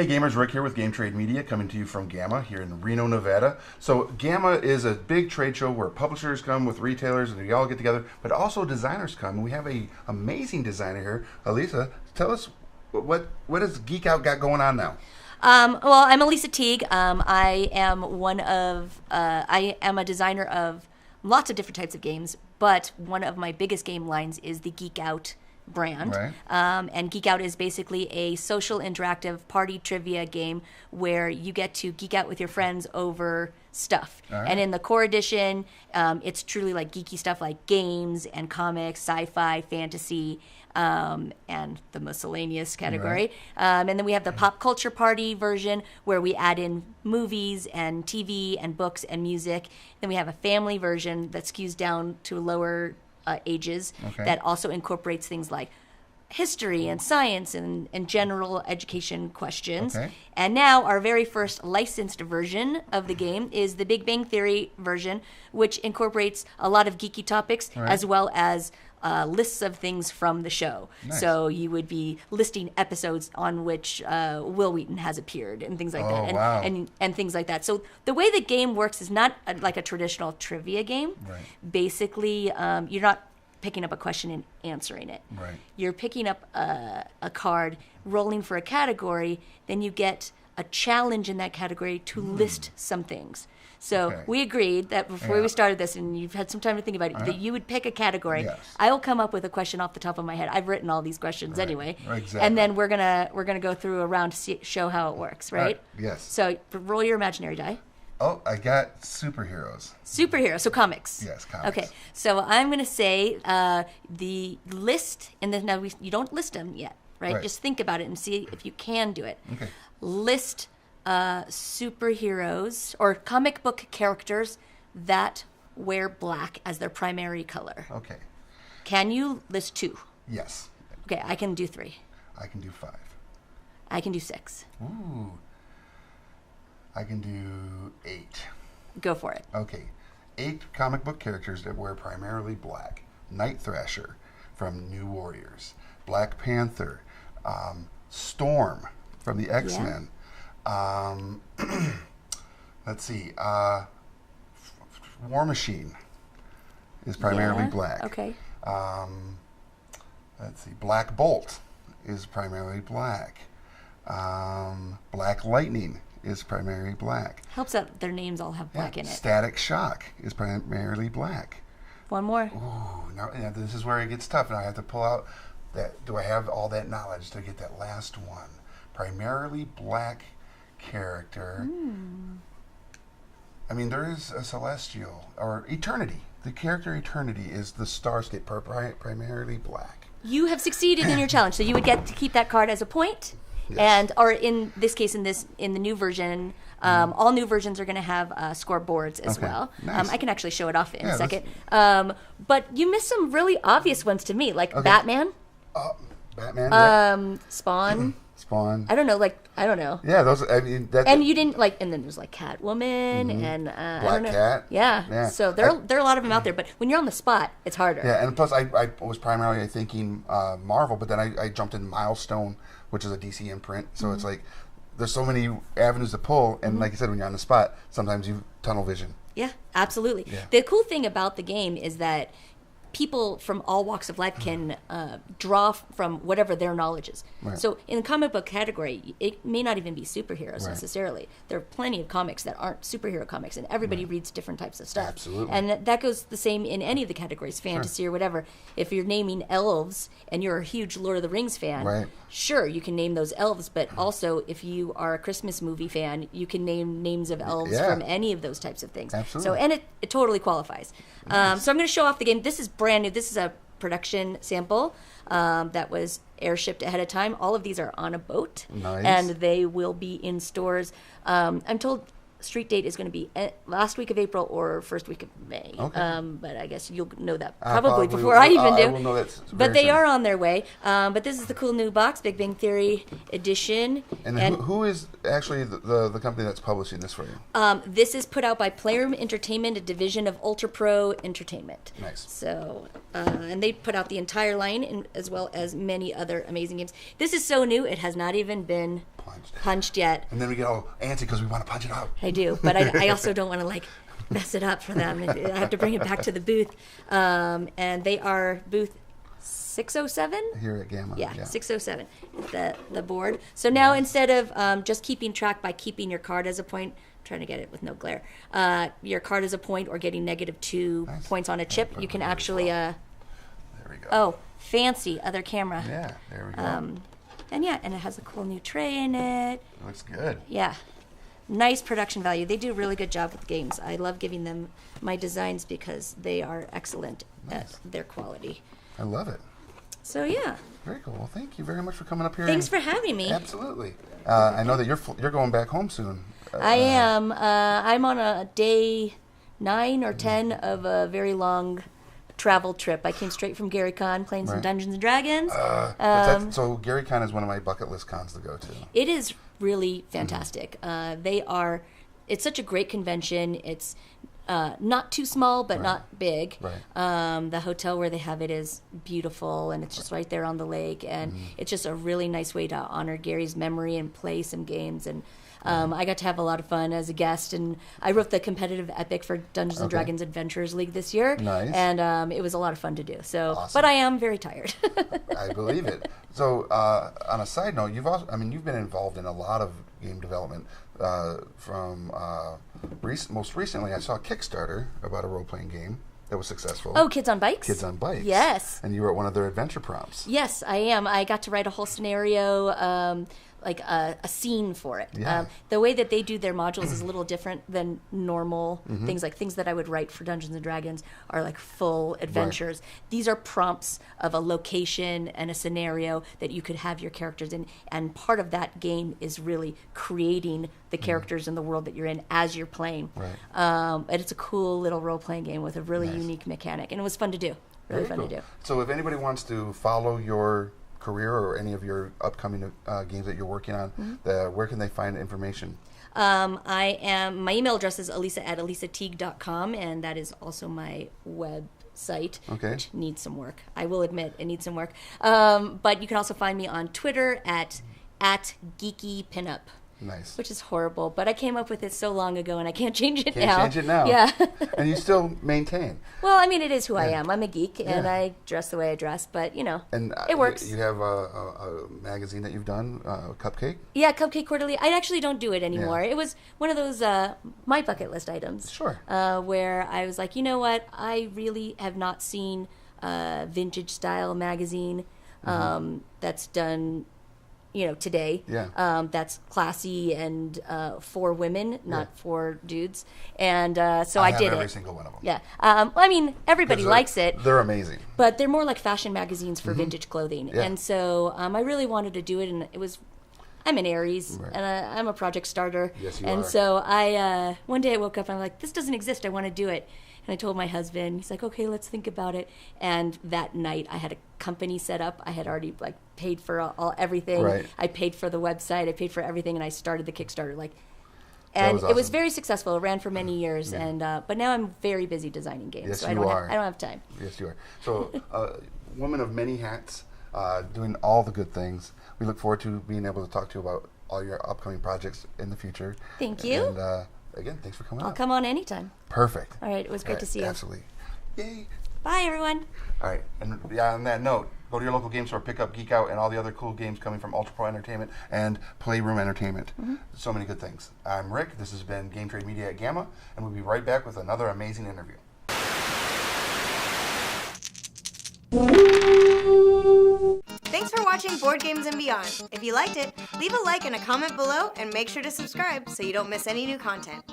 Hey gamers, Rick here with Game Trade Media, coming to you from GAMA here in Reno, Nevada. So GAMA is a big trade show where publishers come with retailers and we all get together, but also designers come. And we have a amazing designer here. Elisa, tell us what has Geek Out got going on now? Well, I'm Elisa Teauge. I am a designer of lots of different types of games, but one of my biggest game lines is the Geek Out brand. Right. And Geek Out is basically a social interactive party trivia game where you get to geek out with your friends over stuff. All right. And in the core edition, it's truly like geeky stuff like games and comics, sci-fi, fantasy, and the miscellaneous category. Right. And then we have the pop culture party version where we add in movies and TV and books and music. Then we have a family version that skews down to lower ages, Okay. that also incorporates things like history and science and general education questions. Okay. And now our very first licensed version of the game is the Big Bang Theory version, which incorporates a lot of geeky topics All right. as well as lists of things from the show. Nice. So you would be listing episodes on which Will Wheaton has appeared and things like that. And, wow. and things like that. So the way the game works is not like a traditional trivia game. Right. Basically, you're not picking up a question and answering it. Right. You're picking up a card, rolling for a category, then you get a challenge in that category to list some things. So Okay. we agreed that before Yeah. we started this, and you've had some time to think about it, that you would pick a category. Yes. I will come up with a question off the top of my head. I've written all these questions Right. anyway. Exactly. And then we're gonna go through a round to show how it works, right? Yes. So roll your imaginary die. Oh, I got superheroes. Superhero, so comics. Yes, comics. Okay, so I'm going to say the list, and then now you don't list them yet, right? Right. Just think about it and see if you can do it. Okay. List superheroes or comic book characters that wear black as their primary color. Okay. Can you list 2? Yes. Okay, I can do 3. I can do 5. I can do 6. Ooh. I can do 8. Go for it. Okay. 8 comic book characters that wear primarily black. Night Thrasher from New Warriors. Black Panther. Storm from the X-Men. Let's see. War Machine is primarily Yeah, black. okay. Let's see. Black Bolt is primarily black. Black Lightning is primarily black. Helps that their names all have black in it. Static Shock is primarily black. One more. Ooh, now this is where it gets tough. Now I have to pull out that. Do I have all that knowledge to get that last one? Primarily black character. I mean, there is a Celestial or Eternity. The character Eternity is the Starscape, primarily black. You have succeeded in your challenge, so you would get to keep that card as a point. Yes. And or in this case, in the new version, all new versions are going to have scoreboards as Okay. well. Nice. I can actually show it off in Yeah, a second. But you missed some really obvious ones to me, like Batman, Batman. Yeah. Spawn. Spawn. I don't know. Yeah, those. I mean, that. And you didn't like, and then there's like Catwoman and I Black don't know. Cat. Yeah. Yeah. So there are a lot of them out there, but when you're on the spot, it's harder. Yeah, and plus I was primarily thinking Marvel, but then I jumped in Milestone, which is a DC imprint. So it's like there's so many avenues to pull, and like you said, when you're on the spot, sometimes you tunnel vision. Yeah, absolutely. Yeah. The cool thing about the game is that people from all walks of life can draw from whatever their knowledge is. Right. So in the comic book category, it may not even be superheroes Right. necessarily. There are plenty of comics that aren't superhero comics, and everybody reads different types of stuff. Absolutely. And that goes the same in any of the categories, fantasy or whatever. If you're naming elves and you're a huge Lord of the Rings fan, Right. sure, you can name those elves, but also if you are a Christmas movie fan, you can name names of elves Yeah. from any of those types of things. Absolutely. So, and it totally qualifies. So I'm going to show off the game. This is brand new. This is a production sample that was airshipped ahead of time. All of these are on a boat, Nice. and they will be in stores. I'm told street date is going to be last week of April or first week of May. Okay. But I guess you'll know that I probably probably before I will. even do. I will know that but very they soon. are on their way. But this is the cool new box, Big Bang Theory edition. And then who is actually the company that's publishing this for you? This is put out by Playroom Entertainment, a division of Ultra Pro Entertainment. Nice. So, and they put out the entire line, as well as many other amazing games. This is so new; it has not even been punched yet. And then we get all antsy because we want to punch it out. I do, but I also don't want to like mess it up for them. I have to bring it back to the booth, and they are booth 607 here at GAMA. Yeah, 607 the board. So now instead of just keeping track by keeping your card as a point, I'm trying to get it with no glare, your card as a point or getting -2 points on a chip, you can actually there we go. Oh, fancy other camera. Yeah, there we go. And it has a cool new tray in it. It looks good. Yeah. Nice production value. They do a really good job with games. I love giving them my designs because they are excellent at their quality. I love it. So yeah. Very cool. Well, thank you very much for coming up here. Thanks for having me. Absolutely. I know that you're going back home soon. I am. I'm on a day 9 or 10 of a very long travel trip. I came straight from Gary Con playing some Dungeons and Dragons. So Gary Con is one of my bucket list cons to go to. It is really fantastic. It's such a great convention. It's not too small, but not big. Right. The hotel where they have it is beautiful, and it's just right there on the lake. And it's just a really nice way to honor Gary's memory and play some games. And I got to have a lot of fun as a guest. And I wrote the competitive epic for Dungeons and Dragons Adventures League this year. Nice. And it was a lot of fun to do. So, awesome. But I am very tired. I believe it. So, on a side note, you've been involved in a lot of game development. From most recently, I saw a Kickstarter about a role-playing game that was successful. Oh, Kids on Bikes? Kids on Bikes. Yes. And you wrote one of their adventure prompts. Yes, I am. I got to write a whole scenario, like a scene for it. Yeah. The way that they do their modules is a little different than normal things. Like things that I would write for Dungeons and Dragons are like full adventures. Right. These are prompts of a location and a scenario that you could have your characters in. And part of that game is really creating the characters in the world that you're in as you're playing. Right. And it's a cool little role-playing game with a really unique mechanic. And it was fun to do. Really fun to do. So if anybody wants to follow your career or any of your upcoming games that you're working on, where can they find information? My email address is elisa@elisateauge.com, and that is also my website, which needs some work. I will admit it needs some work. But you can also find me on Twitter at Geeky Pinup. Nice. Which is horrible, but I came up with it so long ago, and I can't change it now. Can't change it now. Yeah. And you still maintain. Well, I mean, it is who I am. I'm a geek, and I dress the way I dress, but, and, it works. You have a magazine that you've done, Cupcake? Yeah, Cupcake Quarterly. I actually don't do it anymore. It was one of those my bucket list items. Sure. Where I was like, you know what? I really have not seen a vintage-style magazine that's done today. Yeah. That's classy and for women, not for dudes. And so I did it. Every single one of them. Yeah. I mean, everybody likes it. They're amazing. But they're more like fashion magazines for vintage clothing. Yeah. And so I really wanted to do it, and I'm an Aries, and I'm a project starter. Yes, you and are. so one day I woke up and I'm like, this doesn't exist. I want to do it. And I told my husband, he's like, okay, let's think about it. And that night I had a company set up. I had already paid for everything. Right. I paid for the website. I paid for everything, and I started the Kickstarter. And it was very successful. It ran for many years, and but now I'm very busy designing games. Yes, so I don't have time. Yes, you are. So, woman of many hats, doing all the good things. We look forward to being able to talk to you about all your upcoming projects in the future. Thank you. And again, thanks for coming I'll come on anytime. Perfect. All right, it was great to see you. Absolutely. Yay. Bye, everyone. All right, and on that note, go to your local game store, pick up Geek Out and all the other cool games coming from Ultra Pro Entertainment and Playroom Entertainment. So many good things. I'm Rick. This has been Game Trade Media at GAMA, and we'll be right back with another amazing interview. Thanks for watching Board Games and Beyond. If you liked it, leave a like and a comment below, and make sure to subscribe so you don't miss any new content.